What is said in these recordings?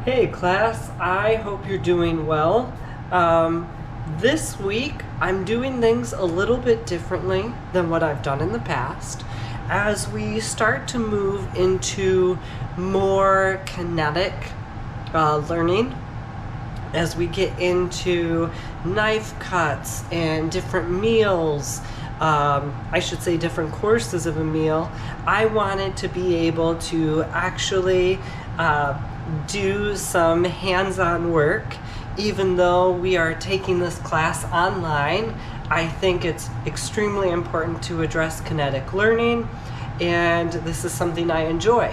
Hey class, I hope you're doing well. This week I'm doing things a little bit differently than what I've done in the past as we start to move into more kinetic learning, as we get into knife cuts and different meals, I should say different courses of a meal. I wanted to be able to actually do some hands-on work. Even though we are taking this class online, I think it's extremely important to address kinetic learning, and this is something I enjoy.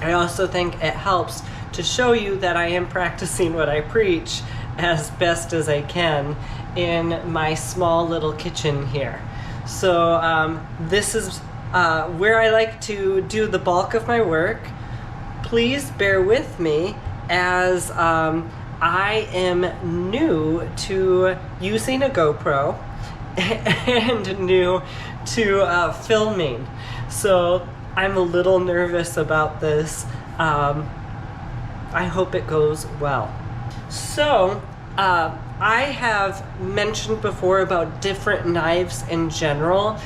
I also think it helps to show you that I am practicing what I preach as best as I can in my small little kitchen here. So this is where I like to do the bulk of my work. Please bear with me as I am new to using a GoPro and new to filming. So I'm a little nervous about this. I hope it goes well. So I have mentioned before about different knives in general.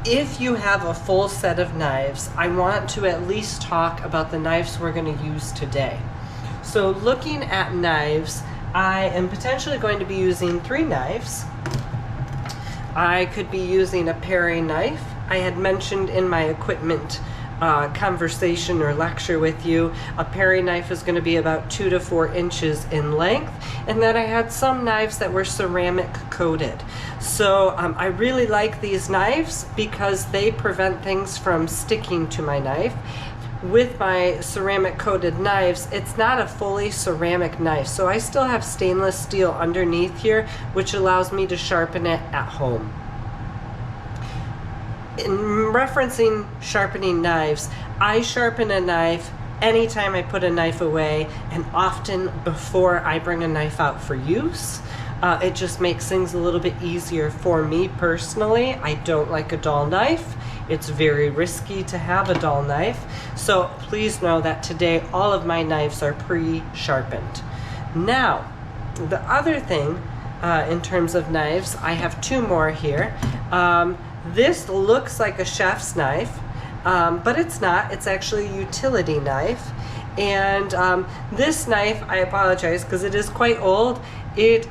If you have a full set of knives, I want to at least talk about the knives we're going to use today. So looking at knives, I am potentially going to be using 3 knives. I could be using a paring knife. I had mentioned in my equipment conversation or lecture with you, a paring knife is going to be about 2 to 4 inches in length, and then I had some knives that were ceramic coated. So I really like these knives because they prevent things from sticking to my knife. With my ceramic coated knives, it's not a fully ceramic knife, so I still have stainless steel underneath here, which allows me to sharpen it at home. In referencing sharpening knives, I sharpen a knife anytime I put a knife away, and often before I bring a knife out for use. It just makes things a little bit easier for me personally. I don't like a dull knife. It's very risky to have a dull knife. So please know that today all of my knives are pre-sharpened. Now, the other thing in terms of knives, I have 2 more here. This looks like a chef's knife, but it's not. It's actually a utility knife. And this knife, I apologize because it is quite old. It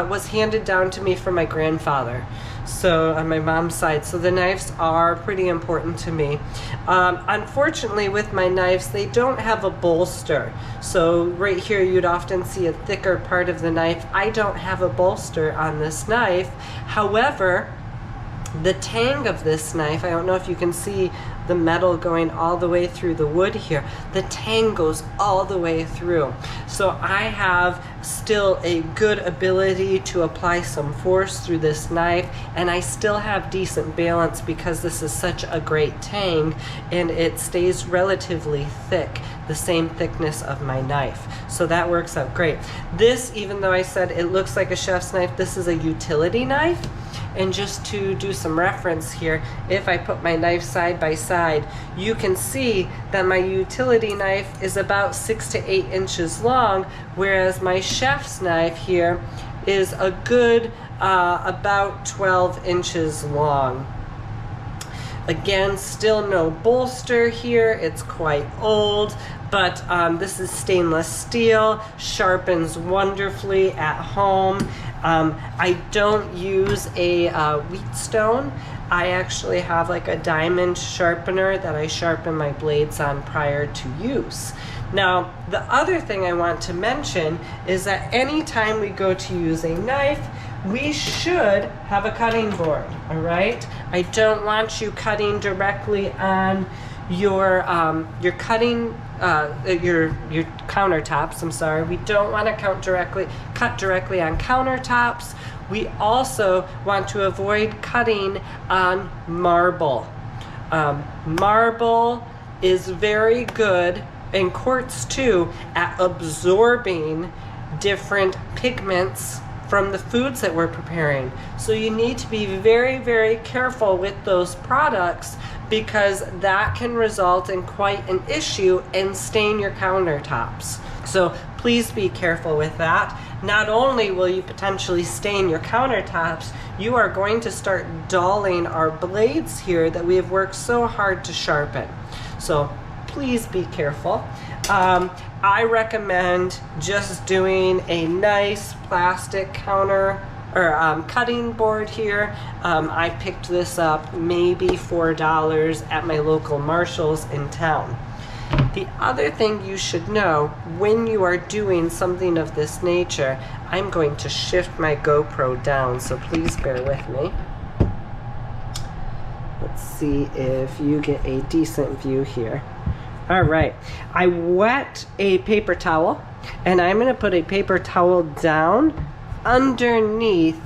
was handed down to me from my grandfather, so on my mom's side. So the knives are pretty important to me. Unfortunately, with my knives, they don't have a bolster. So right here, you'd often see a thicker part of the knife. I don't have a bolster on this knife. However, the tang of this knife, I don't know if you can see the metal going all the way through the wood here. The tang goes all the way through. So I have still a good ability to apply some force through this knife, and I still have decent balance because this is such a great tang and it stays relatively thick, the same thickness of my knife. So that works out great. This, even though I said it looks like a chef's knife, this is a utility knife. And just to do some reference here, if I put my knife side by side, you can see that my utility knife is about 6 to 8 inches long, whereas my chef's knife here is a good about 12 inches long. Again, still no bolster here. It's quite old, but this is stainless steel, sharpens wonderfully at home. I don't use a wheatstone. I actually have like a diamond sharpener that I sharpen my blades on prior to use. Now, the other thing I want to mention is that anytime we go to use a knife, we should have a cutting board, all right? I don't want you cutting directly on your cutting your countertops. I'm sorry. We don't want to cut directly on countertops. We also want to avoid cutting on marble. Marble is very good, and quartz too, at absorbing different pigments from the foods that we're preparing. So you need to be very, very careful with those products because that can result in quite an issue and stain your countertops. So please be careful with that. Not only will you potentially stain your countertops, you are going to start dulling our blades here that we have worked so hard to sharpen. So please be careful. I recommend just doing a nice plastic counter or cutting board here. I picked this up maybe $4 at my local Marshall's in town. The other thing you should know when you are doing something of this nature, I'm going to shift my GoPro down, so please bear with me. Let's see if you get a decent view here. All right, I wet a paper towel, and I'm going to put a paper towel down underneath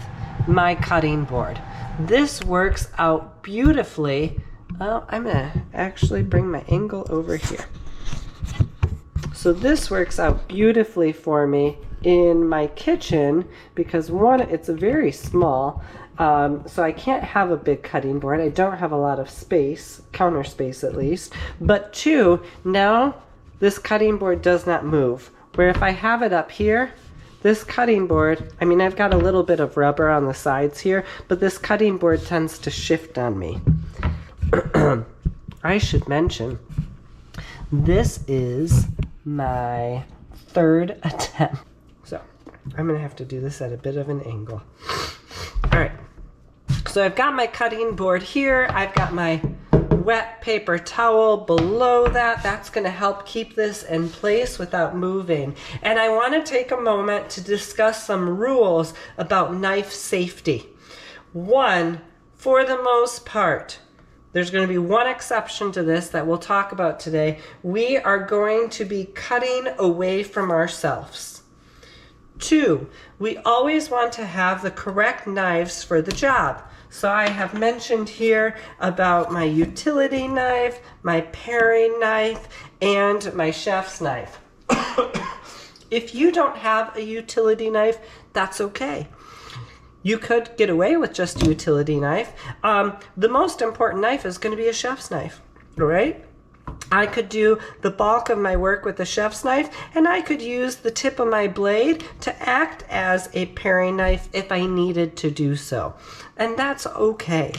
my cutting board. This works out beautifully. Well, I'm going to actually bring my angle over here. So this works out beautifully for me in my kitchen because one, it's very small, so I can't have a big cutting board. I don't have a lot of space, counter space at least. But two, now this cutting board does not move. Where if I have it up here, this cutting board, I mean, I've got a little bit of rubber on the sides here, but this cutting board tends to shift on me. I should mention, this is my third attempt. So I'm gonna have to do this at a bit of an angle. All right, so I've got my cutting board here. I've got my wet paper towel below that. That's gonna help keep this in place without moving. And I wanna take a moment to discuss some rules about knife safety. One, for the most part, there's going to be one exception to this that we'll talk about today. We are going to be cutting away from ourselves. Two, we always want to have the correct knives for the job. So I have mentioned here about my utility knife, my paring knife, and my chef's knife. If you don't have a utility knife, that's okay. You could get away with just a utility knife. The most important knife is going to be a chef's knife, right? I could do the bulk of my work with a chef's knife, and I could use the tip of my blade to act as a paring knife if I needed to do so. And that's okay.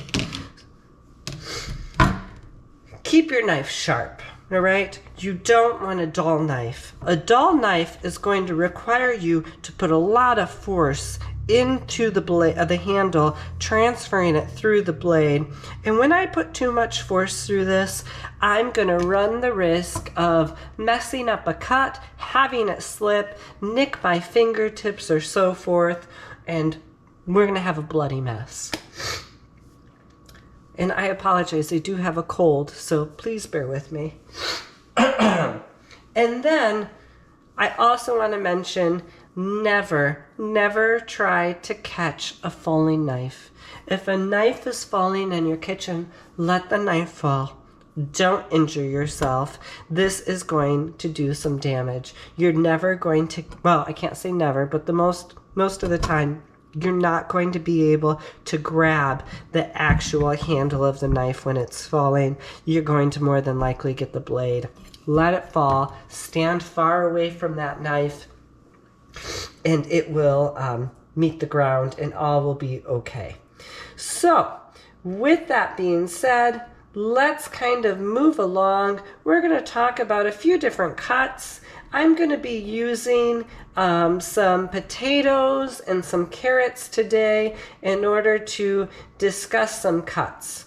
Keep your knife sharp, all right? You don't want a dull knife. A dull knife is going to require you to put a lot of force into the blade, the handle, transferring it through the blade. And when I put too much force through this, I'm gonna run the risk of messing up a cut, having it slip, nick my fingertips or so forth, and we're gonna have a bloody mess. And I apologize, I do have a cold, so please bear with me. And then I also want to mention, never try to catch a falling knife. If a knife is falling in your kitchen, let the knife fall. Don't injure yourself. This is going to do some damage. You're never going to, well, I can't say never, but the most of the time, you're not going to be able to grab the actual handle of the knife when it's falling. You're going to more than likely get the blade. Let it fall. Stand far away from that knife, and it will meet the ground, and all will be okay. So, with that being said, let's kind of move along. We're going to talk about a few different cuts. I'm going to be using some potatoes and some carrots today in order to discuss some cuts.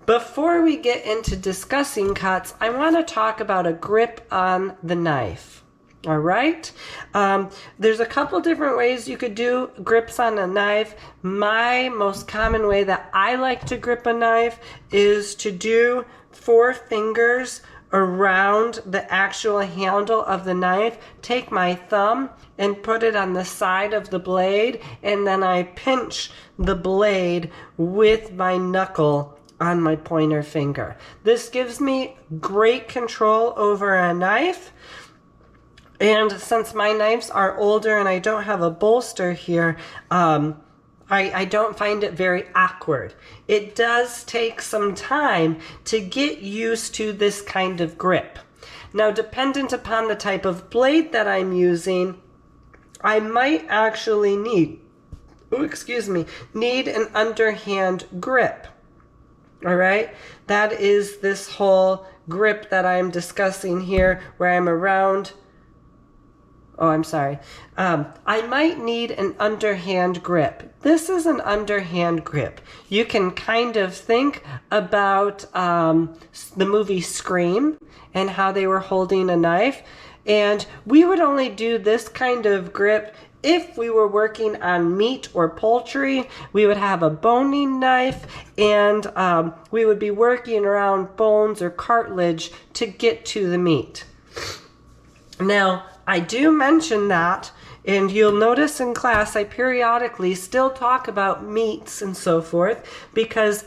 Before we get into discussing cuts, I want to talk about a grip on the knife. All right? There's a couple different ways you could do grips on a knife. My most common way that I like to grip a knife is to do 4 fingers around the actual handle of the knife, take my thumb and put it on the side of the blade, and then I pinch the blade with my knuckle on my pointer finger. This gives me great control over a knife. And since my knives are older and I don't have a bolster here, I don't find it very awkward. It does take some time to get used to this kind of grip. Now, dependent upon the type of blade that I'm using, I might actually need an underhand grip. All right, that is this whole grip that I'm discussing here, where I'm around. Oh, I'm sorry. I might need an underhand grip. This is an underhand grip. You can kind of think about the movie Scream and how they were holding a knife. And we would only do this kind of grip if we were working on meat or poultry. We would have a boning knife, and we would be working around bones or cartilage to get to the meat. Now, I do mention that, and you'll notice in class I periodically still talk about meats and so forth, because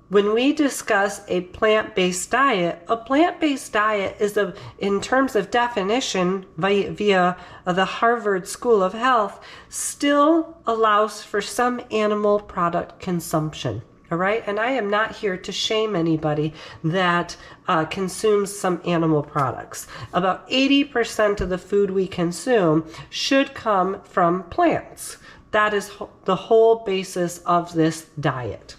when we discuss a plant-based diet, a plant-based diet is, in terms of definition via the Harvard School of Health, still allows for some animal product consumption. All right, and I am not here to shame anybody that consumes some animal products. About 80% of the food we consume should come from plants. That is the whole basis of this diet.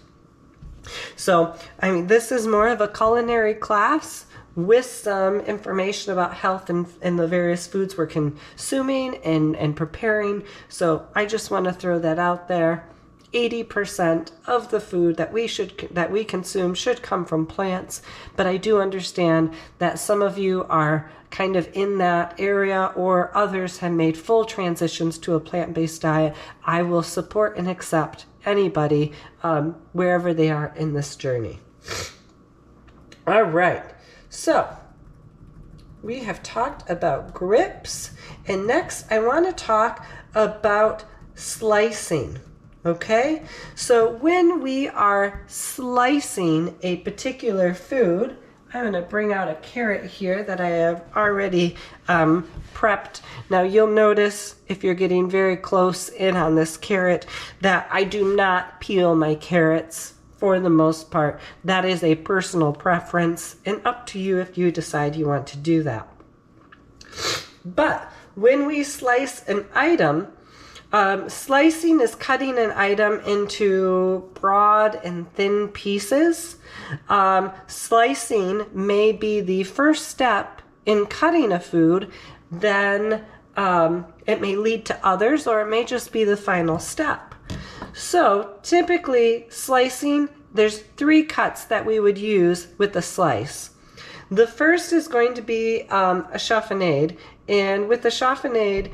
So, I mean, this is more of a culinary class with some information about health and the various foods we're consuming and preparing. So I just want to throw that out there. 80% of the food that we consume should come from plants, but I do understand that some of you are kind of in that area, or others have made full transitions to a plant-based diet. I will support and accept anybody wherever they are in this journey. All right, so we have talked about grips, and next I want to talk about slicing. Okay, so when we are slicing a particular food, I'm going to bring out a carrot here that I have already prepped. Now you'll notice, if you're getting very close in on this carrot, that I do not peel my carrots for the most part. That is a personal preference, and up to you if you decide you want to do that. But when we slice an item, slicing is cutting an item into broad and thin pieces. Slicing may be the first step in cutting a food, then it may lead to others, or it may just be the final step. So typically slicing, there's 3 cuts that we would use with a slice. The first is going to be a chiffonade, and with the chiffonade,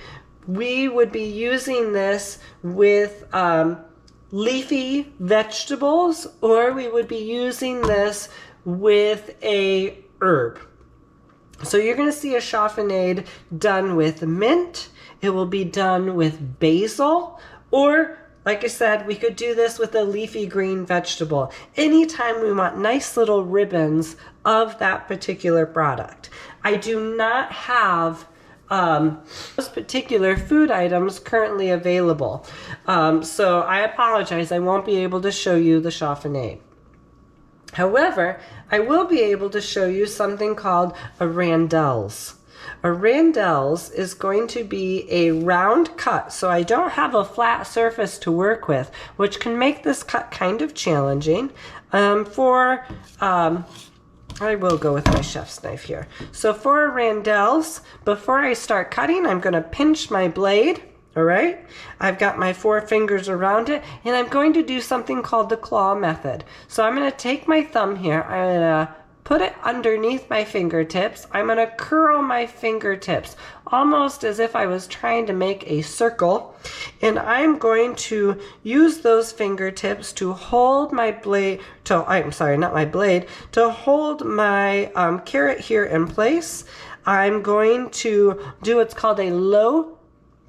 we would be using this with leafy vegetables, or we would be using this with a herb. So you're going to see a chiffonade done with mint. It will be done with basil, or like I said, we could do this with a leafy green vegetable. Anytime we want nice little ribbons of that particular product. I do not have those particular food items currently available. So I apologize, I won't be able to show you the chiffonade. However, I will be able to show you something called a randelles. A randelles is going to be a round cut, so I don't have a flat surface to work with, which can make this cut kind of challenging. I will go with my chef's knife here. So for randelles, before I start cutting, I'm going to pinch my blade. All right, I've got my 4 fingers around it, and I'm going to do something called the claw method. So I'm going to take my thumb here, I'm going to put it underneath my fingertips. I'm going to curl my fingertips, almost as if I was trying to make a circle. And I'm going to use those fingertips to hold my blade, to hold my carrot here in place. I'm going to do what's called a low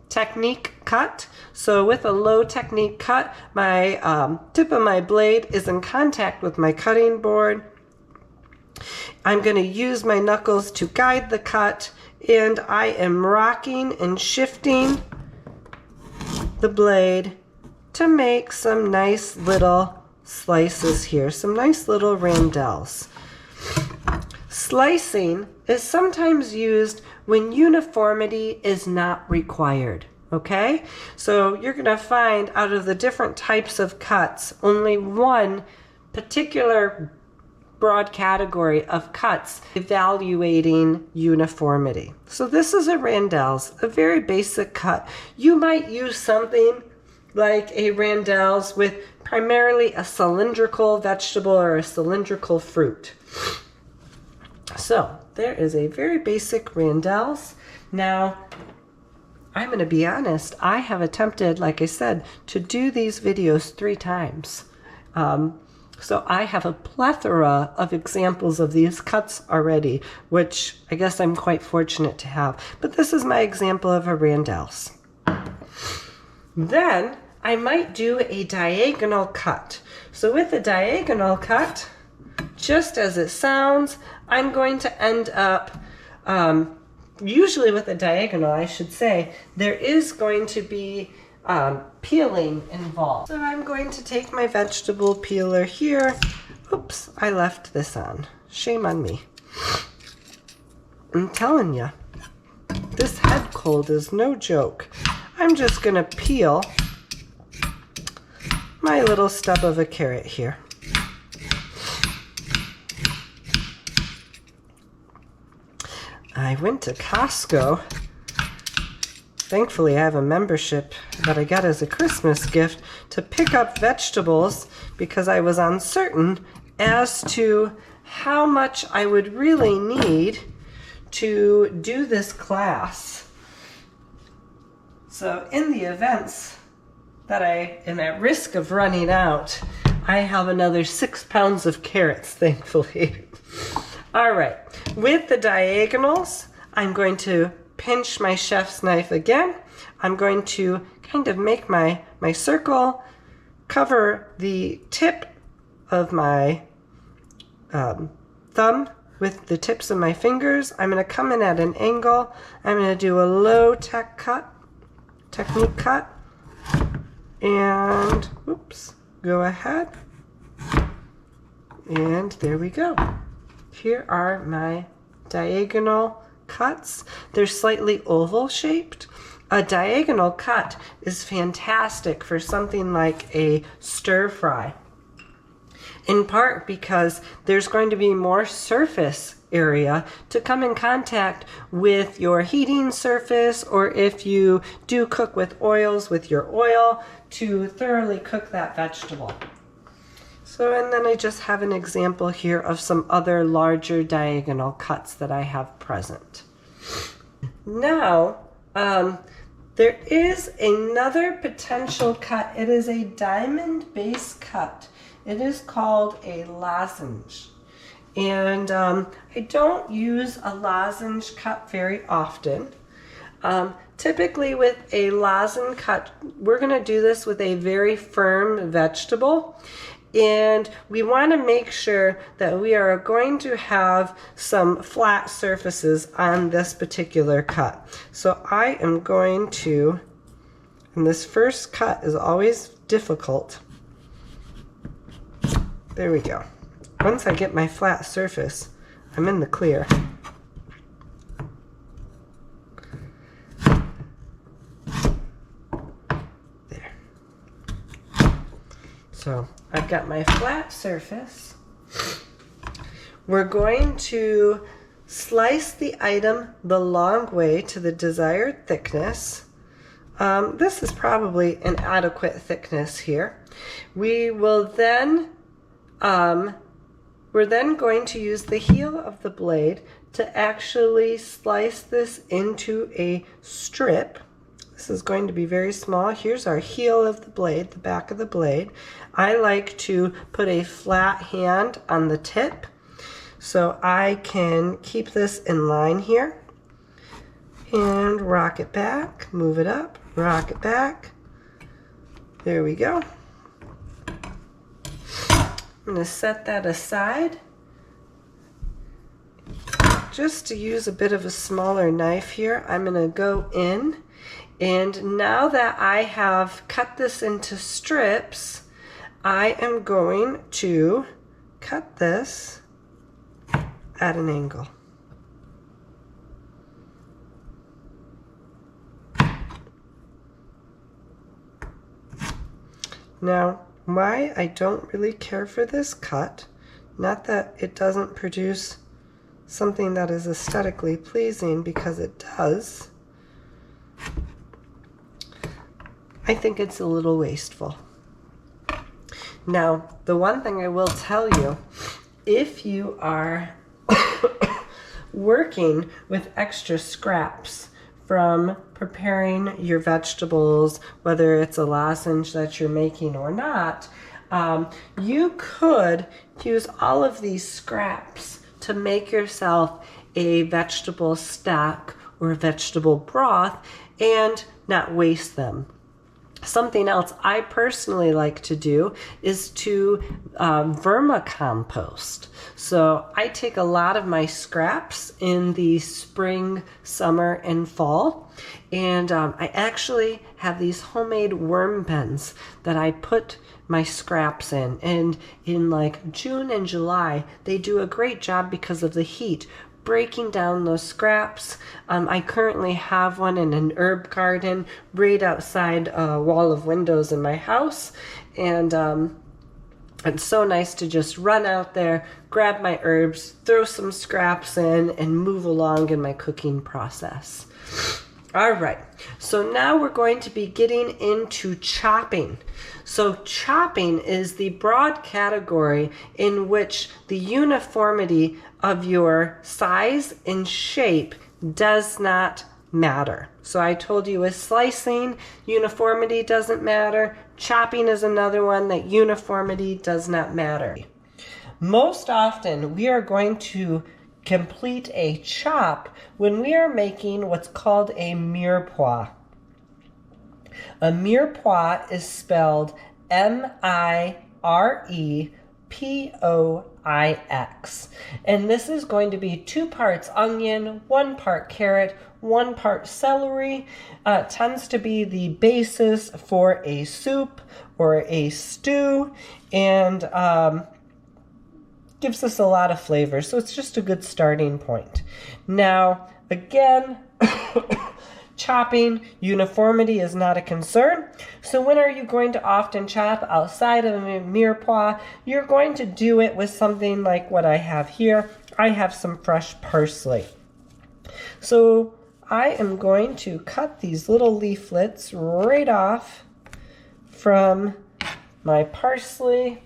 technique cut. So with a low technique cut, my tip of my blade is in contact with my cutting board. I'm going to use my knuckles to guide the cut, and I am rocking and shifting the blade to make some nice little slices here, some nice little rondelles. Slicing is sometimes used when uniformity is not required. Okay, so you're going to find out of the different types of cuts, only one particular broad category of cuts evaluating uniformity. So this is a rondelles, a very basic cut. You might use something like a rondelles with primarily a cylindrical vegetable or a cylindrical fruit. So there is a very basic rondelles. Now, I'm going to be honest, I have attempted, like I said, to do these videos 3 times. So I have a plethora of examples of these cuts already, which I guess I'm quite fortunate to have. But this is my example of a rondelles. Then I might do a diagonal cut. So with a diagonal cut, just as it sounds, I'm going to end up usually with a diagonal, I should say, there is going to be peeling involved. So I'm going to take my vegetable peeler here. Oops, I left this on. Shame on me. I'm telling you, this head cold is no joke. I'm just going to peel my little stub of a carrot here. I went to Costco. Thankfully, I have a membership that I got as a Christmas gift to pick up vegetables because I was uncertain as to how much I would really need to do this class. So in the events that I am at risk of running out, I have another 6 pounds of carrots, thankfully. All right, with the diagonals, I'm going to pinch my chef's knife again. I'm going to kind of make my circle, cover the tip of my thumb with the tips of my fingers. I'm going to come in at an angle. I'm going to do a low technique cut, and oops, go ahead. And there we go. Here are my diagonal cuts. They're slightly oval shaped. A diagonal cut is fantastic for something like a stir fry, in part because there's going to be more surface area to come in contact with your heating surface, or if you do cook with oils, with your oil to thoroughly cook that vegetable. So, and then I just have an example here of some other larger diagonal cuts that I have present. Now, there is another potential cut. It is a diamond base cut. It is called a lozenge. And I don't use a lozenge cut very often. Typically with a lozenge cut, we're going to do this with a very firm vegetable. And we want to make sure that we are going to have some flat surfaces on this particular cut. So I am going to, and this first cut is always difficult. There we go. Once I get my flat surface, I'm in the clear. There. So I've got my flat surface. We're going to slice the item the long way to the desired thickness. This is probably an adequate thickness here. We will then, we're then going to use the heel of the blade to actually slice this into a strip. This is going to be very small. Here's our heel of the blade, the back of the blade. I like to put a flat hand on the tip so I can keep this in line here. And rock it back, move it up, rock it back. There we go. I'm going to set that aside. Just to use a bit of a smaller knife here, I'm going to go in And now that I have cut this into strips, I am going to cut this at an angle. Now, why I don't really care for this cut, not that it doesn't produce something that is aesthetically pleasing, because it does, I think it's a little wasteful. Now, the one thing I will tell you, if you are working with extra scraps from preparing your vegetables, whether it's a lozenge that you're making or not, you could use all of these scraps to make yourself a vegetable stock or a vegetable broth and not waste them. Something else I personally like to do is to vermicompost. So I take a lot of my scraps in the spring, summer, and fall, and I actually have these homemade worm bins that I put my scraps in, and in like June and July they do a great job because of the heat breaking down those scraps. I currently have one in an herb garden right outside a wall of windows in my house, and it's so nice to just run out there, grab my herbs, throw some scraps in, and move along in my cooking process. All right, so now we're going to be getting into chopping. So chopping is the broad category in which the uniformity of your size and shape does not matter. So I told you with slicing, uniformity doesn't matter. Chopping is another one that uniformity does not matter. Most often we are going to complete a chop when we are making what's called a mirepoix. A mirepoix is spelled M-I-R-E-P-O-I-X. And this is going to be 2 parts onion, 1 part carrot, 1 part celery. Tends to be the basis for a soup or a stew, and gives us a lot of flavor. So it's just a good starting point. Now, again, chopping, uniformity is not a concern. So when are you going to often chop outside of a mirepoix? You're going to do it with something like what I have here. I have some fresh parsley. So I am going to cut these little leaflets right off from my parsley,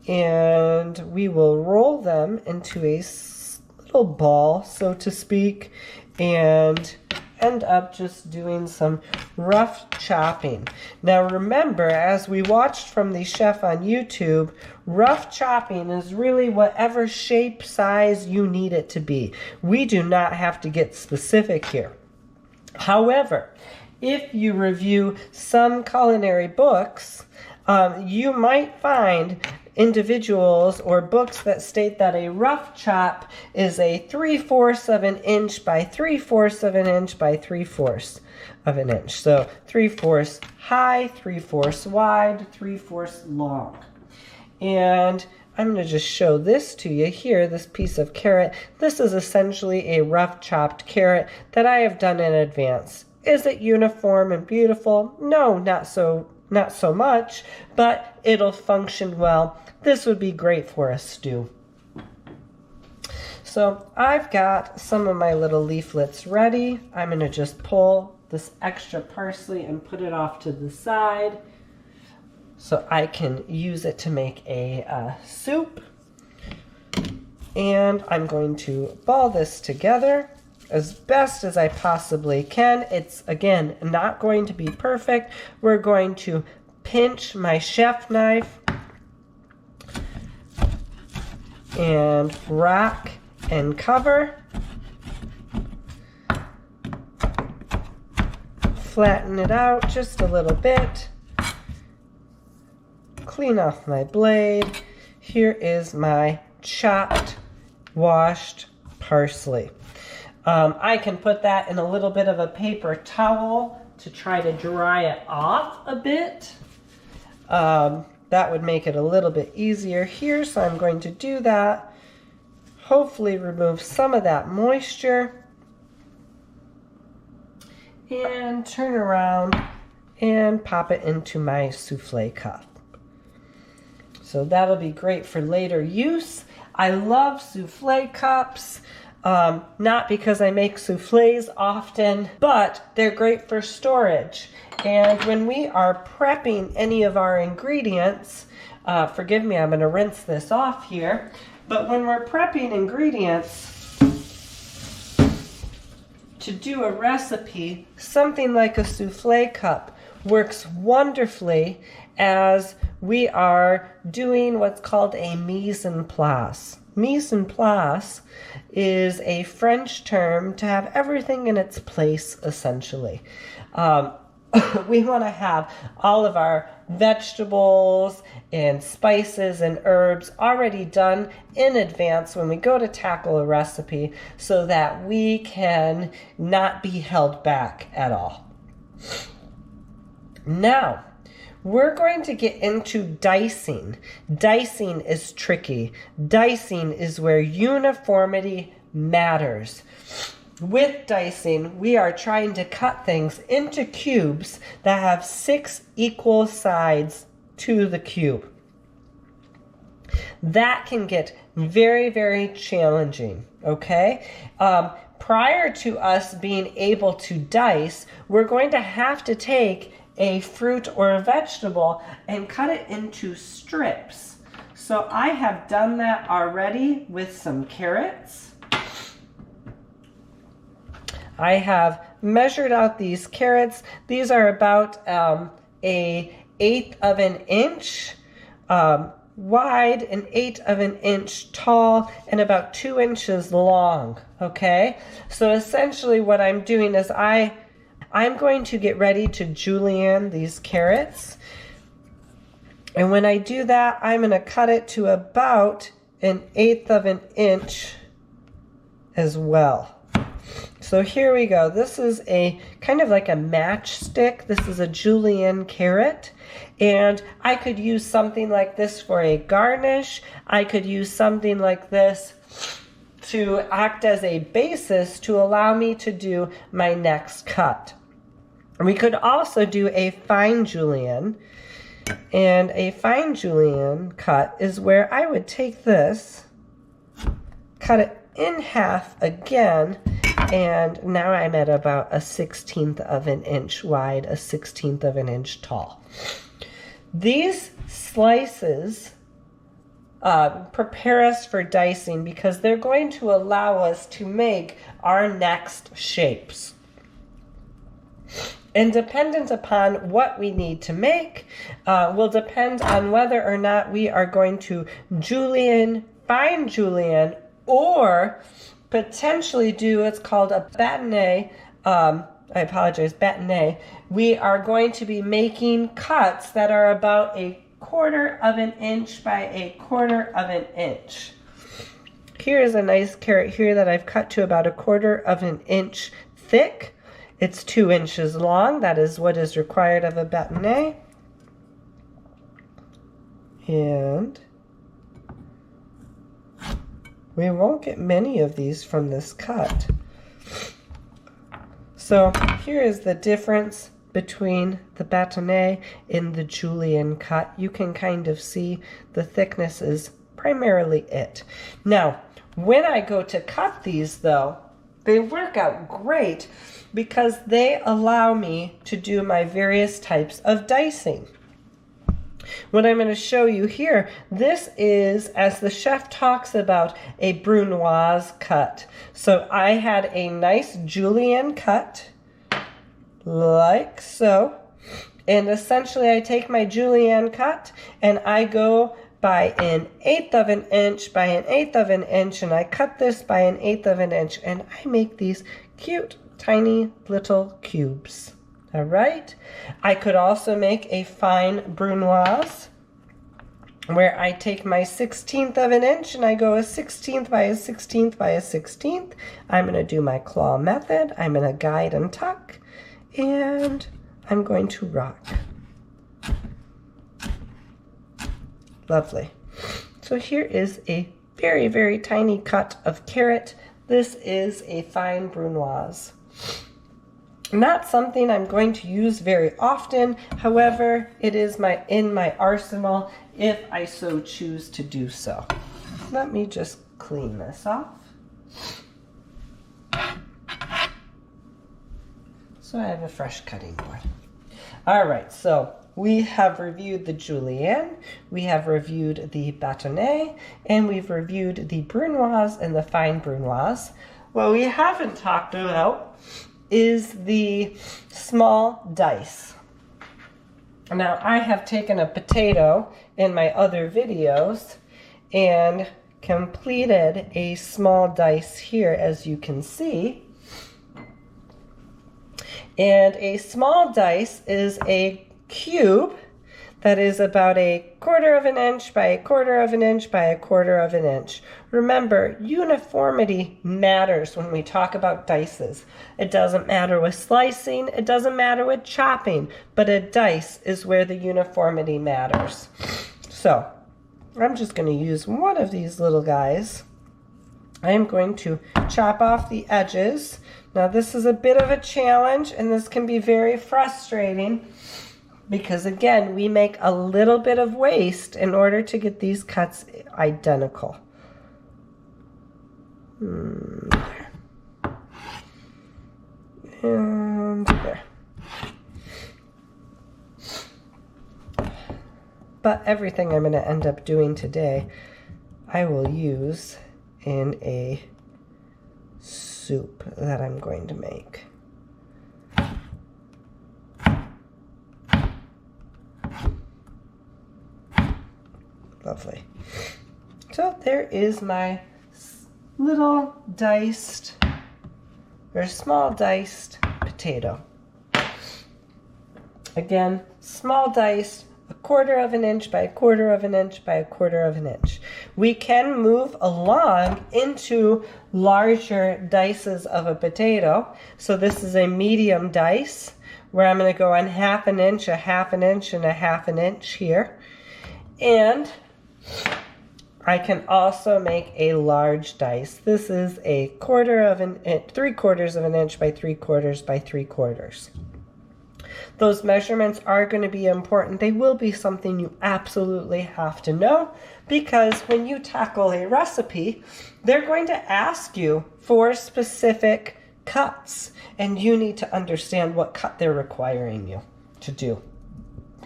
and we will roll them into a little ball, so to speak, and end up just doing some rough chopping. Now remember, as we watched from the chef on YouTube, rough chopping is really whatever shape, size you need it to be. We do not have to get specific here. However, if you review some culinary books, you might find individuals or books that state that a rough chop is a 3/4 of an inch by 3/4 of an inch by 3/4 of an inch. So 3/4 high, 3/4 wide, 3/4 long. And I'm going to just show this to you here, this piece of carrot. This is essentially a rough chopped carrot that I have done in advance. Is it uniform and beautiful? No, not so much, but it'll function well. This would be great for a stew. So I've got some of my little leaflets ready. I'm going to just pull this extra parsley and put it off to the side so I can use it to make a soup. And I'm going to ball this together as best as I possibly can. It's, again, not going to be perfect. We're going to pinch my chef knife and rock and cover. Flatten it out just a little bit. Clean off my blade. Here is my chopped, washed parsley. I can put that in a little bit of a paper towel to try to dry it off a bit. That would make it a little bit easier here, so I'm going to do that. Hopefully remove some of that moisture. And turn around and pop it into my souffle cup. So that'll be great for later use. I love souffle cups, not because I make souffles often, but they're great for storage. And when we are prepping any of our ingredients, forgive me, I'm going to rinse this off here, but when we're prepping ingredients to do a recipe, something like a souffle cup works wonderfully as we are doing what's called a mise en place. Mise en place is a French term to have everything in its place, essentially. We want to have all of our vegetables and spices and herbs already done in advance when we go to tackle a recipe so that we can not be held back at all. Now, we're going to get into dicing. Dicing is tricky. Dicing is where uniformity matters. With dicing, we are trying to cut things into cubes that have 6 equal sides to the cube. That can get very, very challenging, okay? Prior to us being able to dice, we're going to have to take a fruit or a vegetable and cut it into strips. So I have done that already with some carrots. I have measured out these carrots. These are about an 1/8 of an inch wide, an 1/8 of an inch tall, and about 2 inches long, okay? So essentially what I'm doing is I'm going to get ready to julienne these carrots. And when I do that, I'm going to cut it to about an 1/8 of an inch as well. So here we go. This is a kind of like a matchstick. This is a julienne carrot. And I could use something like this for a garnish. I could use something like this to act as a basis to allow me to do my next cut. We could also do a fine julienne. And a fine julienne cut is where I would take this, cut it in half again, and now I'm at about a 1/16 of an inch wide, a 1/16 of an inch tall. These slices prepare us for dicing because they're going to allow us to make our next shapes. And dependent upon what we need to make will depend on whether or not we are going to julienne, fine julienne, or potentially do what's called a bâtonnet. Bâtonnet. We are going to be making cuts that are about 1/4 of an inch by 1/4 of an inch. Here is a nice carrot here that I've cut to about 1/4 of an inch thick. It's 2 inches long. That is what is required of a bâtonnet. And we won't get many of these from this cut. So here is the difference between the bâtonnet and the julienne cut. You can kind of see the thickness is primarily it. Now, when I go to cut these though, they work out great because they allow me to do my various types of dicing. What I'm going to show you here, this is, as the chef talks about, a brunoise cut. So I had a nice julienne cut, like so. And essentially I take my julienne cut and I go by 1/8 of an inch by 1/8 of an inch, and I cut this by 1/8 of an inch, and I make these cute, tiny little cubes. All right. I could also make a fine brunoise, where I take my 1/16 of an inch and I go a 1/16 by a 1/16 by a 1/16. I'm going to do my claw method. I'm going to guide and tuck, and I'm going to rock. Lovely. So here is a very, very tiny cut of carrot. This is a fine brunoise. Not something I'm going to use very often. However, it is in my arsenal if I so choose to do so. Let me just clean this off. So I have a fresh cutting board. All right, so we have reviewed the julienne, we have reviewed the bâtonnet, and we've reviewed the brunoise and the fine brunoise. What we haven't talked about is the small dice. Now, I have taken a potato in my other videos and completed a small dice here, as you can see. And a small dice is a cube that is about 1/4 of an inch by 1/4 of an inch by 1/4 of an inch. Remember, uniformity matters when we talk about dices. It doesn't matter with slicing, it doesn't matter with chopping, but a dice is where the uniformity matters. So, I'm just going to use one of these little guys. I am going to chop off the edges. Now, this is a bit of a challenge, and this can be very frustrating, because again, we make a little bit of waste in order to get these cuts identical. There. And there. But everything I'm going to end up doing today, I will use in a soup that I'm going to make. Lovely. So there is my little diced, or small diced potato. Again, small diced, 1/4 of an inch by 1/4 of an inch by 1/4 of an inch. We can move along into larger dices of a potato. So this is a medium dice where I'm going to go on 1/2 an inch, 1/2 an inch, and 1/2 an inch here. And I can also make a large dice. This is a 1/4 of an inch, 3/4 of an inch by 3/4 by 3/4. Those measurements are going to be important. They will be something you absolutely have to know, because when you tackle a recipe, they're going to ask you for specific cuts, and you need to understand what cut they're requiring you to do.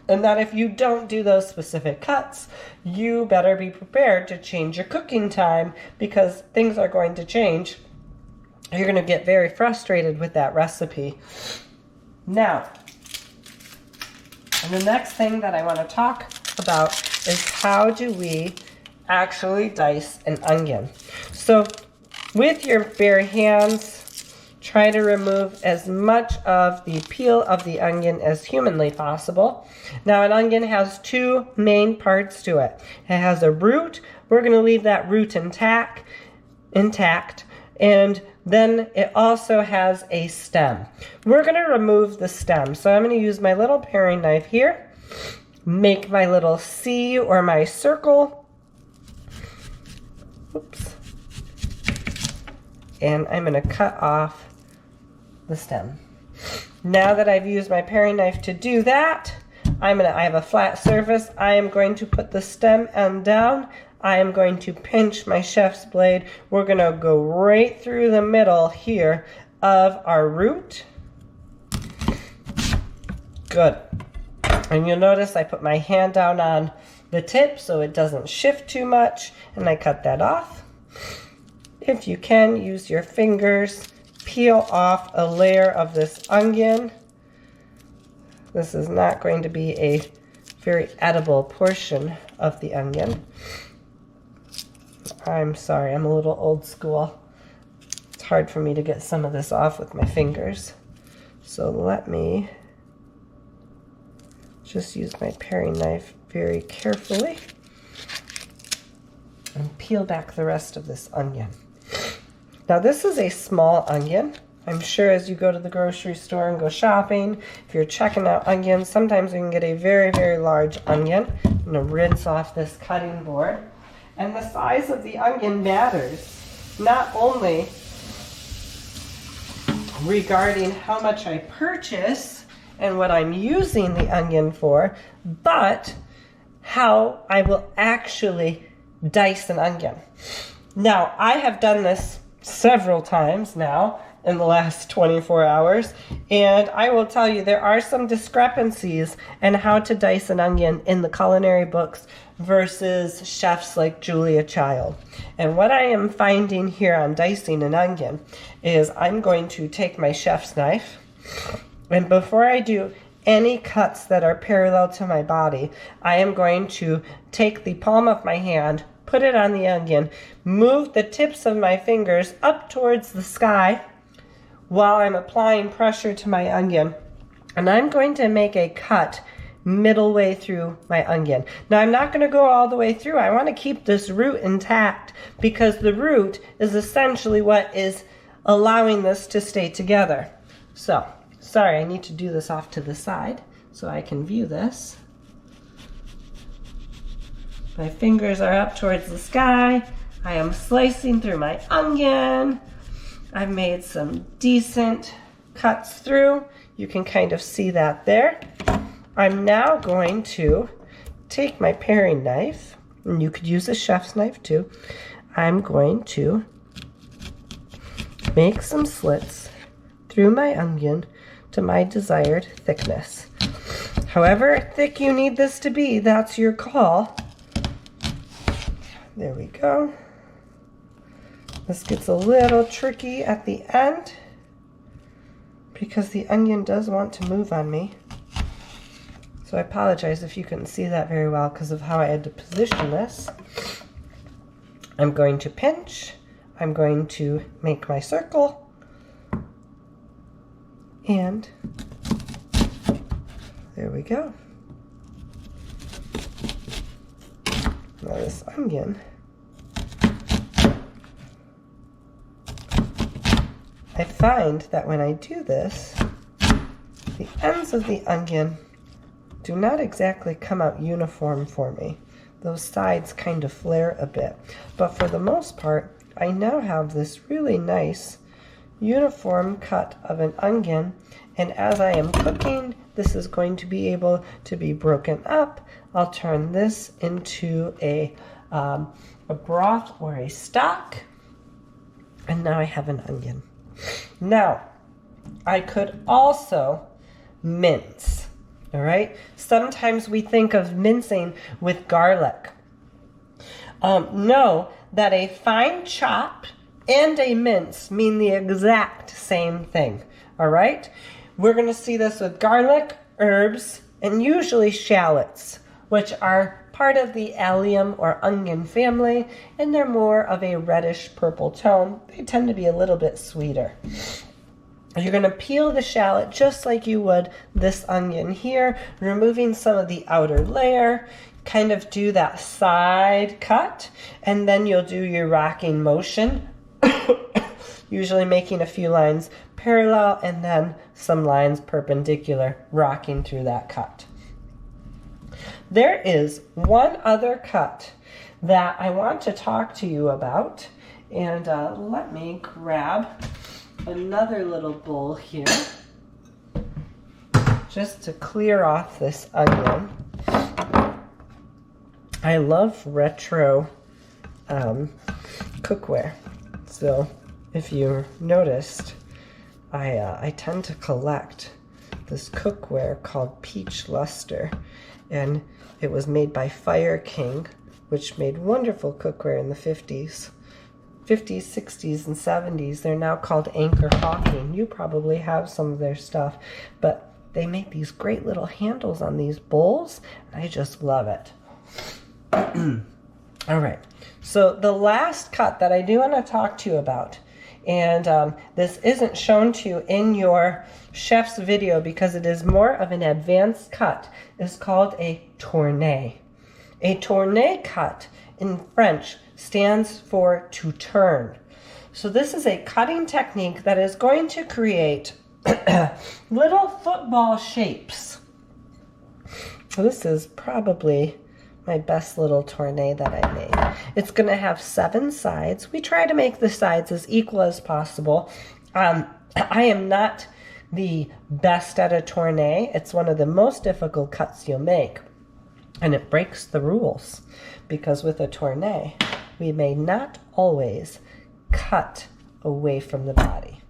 And that if you don't do those specific cuts, you better be prepared to change your cooking time, because things are going to change. You're going to get very frustrated with that recipe. Now, and the next thing that I want to talk about is how do we actually dice an onion. So with your bare hands, try to remove as much of the peel of the onion as humanly possible. Now, an onion has two main parts to it. It has a root. We're going to leave that root intact. And then it also has a stem. We're going to remove the stem. So I'm going to use my little paring knife here, make my little C or my circle. Oops. And I'm going to cut off the stem. Now that I've used my paring knife to do that, I have a flat surface. I am going to put the stem end down. I am going to pinch my chef's blade. We're going to go right through the middle here of our root. Good. And you'll notice I put my hand down on the tip so it doesn't shift too much, and I cut that off. If you can, use your fingers, peel off a layer of this onion. This is not going to be a very edible portion of the onion. I'm sorry, I'm a little old school. It's hard for me to get some of this off with my fingers. So let me just use my paring knife very carefully. and peel back the rest of this onion. Now this is a small onion. I'm sure as you go to the grocery store and go shopping, if you're checking out onions, sometimes you can get a very, very large onion. I'm going to rinse off this cutting board. And the size of the onion matters, not only regarding how much I purchase and what I'm using the onion for, but how I will actually dice an onion. Now, I have done this several times now in the last 24 hours, and I will tell you there are some discrepancies in how to dice an onion in the culinary books versus chefs like Julia Child. And what I am finding here on dicing an onion is I'm going to take my chef's knife, and before I do any cuts that are parallel to my body, I am going to take the palm of my hand, put it on the onion, move the tips of my fingers up towards the sky while I'm applying pressure to my onion. And I'm going to make a cut middle way through my onion. Now I'm not going to go all the way through. I want to keep this root intact because the root is essentially what is allowing this to stay together. So, sorry, I need to do this off to the side so I can view this. My fingers are up towards the sky. I am slicing through my onion. I've made some decent cuts through. You can kind of see that there. I'm now going to take my paring knife, and you could use a chef's knife too. I'm going to make some slits through my onion to my desired thickness. However thick you need this to be, that's your call. There we go. This gets a little tricky at the end because the onion does want to move on me. So I apologize if you couldn't see that very well because of how I had to position this. I'm going to pinch. I'm going to make my circle. And there we go. Now this onion, I find that when I do this, the ends of the onion do not exactly come out uniform for me. Those sides kind of flare a bit. But for the most part, I now have this really nice uniform cut of an onion, and as I am cooking, this is going to be able to be broken up. I'll turn this into a broth or a stock, and now I have an onion. Now, I could also mince, all right? Sometimes we think of mincing with garlic. Know that a fine chop and a mince mean the exact same thing, all right? We're going to see this with garlic, herbs, and usually shallots, which are part of the allium or onion family, and they're more of a reddish purple tone. They tend to be a little bit sweeter. You're going to peel the shallot just like you would this onion here, removing some of the outer layer, kind of do that side cut, and then you'll do your rocking motion, usually making a few lines parallel and then some lines perpendicular, rocking through that cut. There is one other cut that I want to talk to you about, and let me grab another little bowl here just to clear off this onion. I love retro cookware, so if you noticed, I tend to collect this cookware called Peach Luster, and it was made by Fire King, which made wonderful cookware in the 50s, 60s, and 70s. They're now called Anchor Hawking. You probably have some of their stuff, but they make these great little handles on these bowls, and I just love it. All right, so the last cut that I do want to talk to you about, and this isn't shown to you in your chef's video because it is more of an advanced cut, is called a tournée. A tournée cut in French stands for to turn. So this is a cutting technique that is going to create little football shapes. So this is probably my best little tourné that I made. It's going to have 7 sides. We try to make the sides as equal as possible. I am not the best at a tourné. It's one of the most difficult cuts you'll make. And it breaks the rules because with a tourné, we may not always cut away from the body.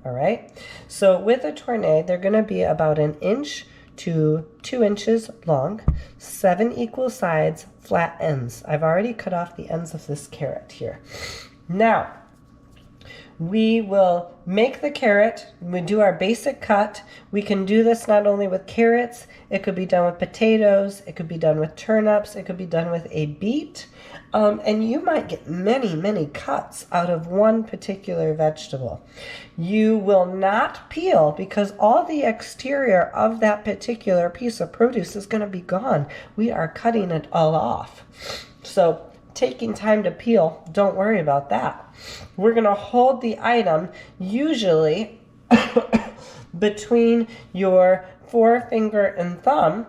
All right? So with a tourné, they're going to be about 1 inch to 2 inches long, 7 equal sides, flat ends. I've already cut off the ends of this carrot here. Now, we will make the carrot, we do our basic cut. We can do this not only with carrots, it could be done with potatoes, it could be done with turnips, it could be done with a beet. And you might get many, many cuts out of one particular vegetable. You will not peel because all the exterior of that particular piece of produce is going to be gone. We are cutting it all off. So taking time to peel, don't worry about that. We're going to hold the item usually between your forefinger and thumb.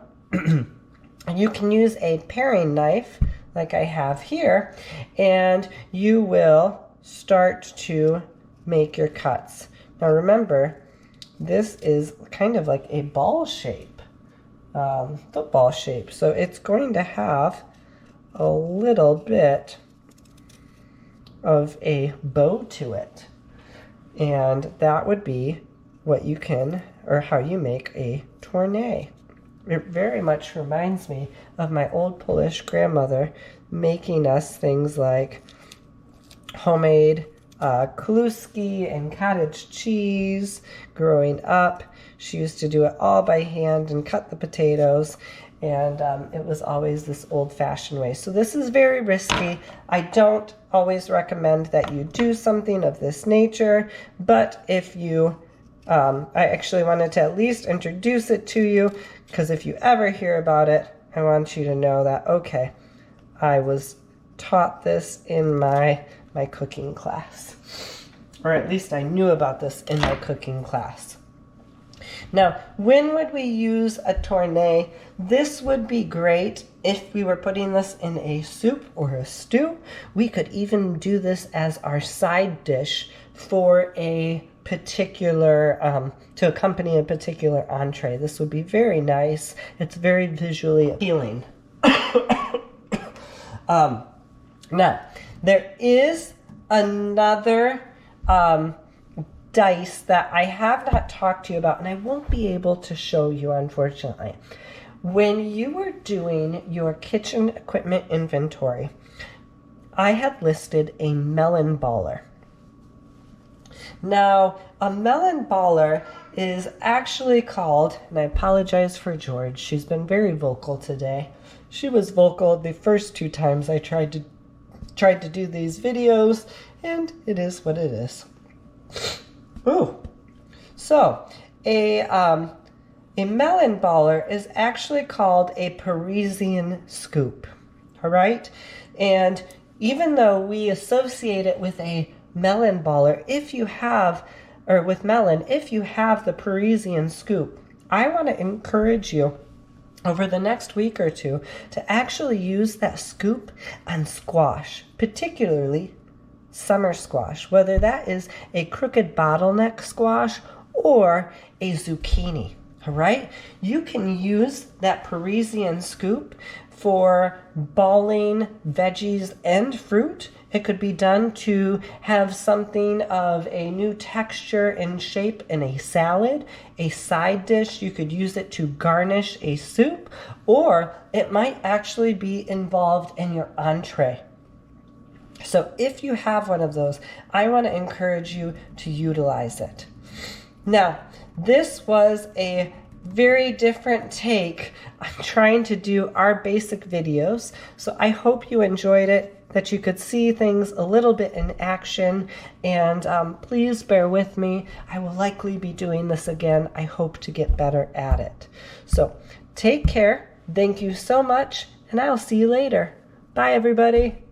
You can use a paring knife like I have here, and you will start to make your cuts. Now remember, this is kind of like a ball shape, football shape, so it's going to have a little bit of a bow to it, and that would be what you can, or how you make a tourné. It very much reminds me of my old Polish grandmother making us things like homemade kluski and cottage cheese growing up. She used to do it all by hand and cut the potatoes, and it was always this old-fashioned way. So this is very risky. I don't always recommend that you do something of this nature, but if you I actually wanted to at least introduce it to you, because if you ever hear about it, I want you to know that, okay, I was taught this in my cooking class. Or at least I knew about this in my cooking class. Now, when would we use a tourné? This would be great if we were putting this in a soup or a stew. We could even do this as our side dish for a particular, to accompany a particular entree. This would be very nice. It's very visually appealing. Now, there is another dice that I have not talked to you about, and I won't be able to show you, unfortunately. When you were doing your kitchen equipment inventory, I had listed a melon baller. Now, a melon baller is actually called, and I apologize for George, she's been very vocal today. She was vocal the first 2 times I tried to do these videos, and it is what it is. Ooh. So, a melon baller is actually called a Parisian scoop, all right? And even though we associate it with a melon baller, if you have, or with melon, if you have the Parisian scoop, I want to encourage you over the next week or 2 to actually use that scoop on squash, particularly summer squash, whether that is a crooked bottleneck squash or a zucchini, all right? You can use that Parisian scoop for balling veggies and fruit. It could be done to have something of a new texture and shape in a salad, a side dish. You could use it to garnish a soup, or it might actually be involved in your entree. So if you have one of those, I want to encourage you to utilize it. Now, this was a very different take on trying to do our basic videos. So I hope you enjoyed it, that you could see things a little bit in action, and please bear with me. I will likely be doing this again. I hope to get better at it. So take care. Thank you so much, and I'll see you later. Bye, everybody.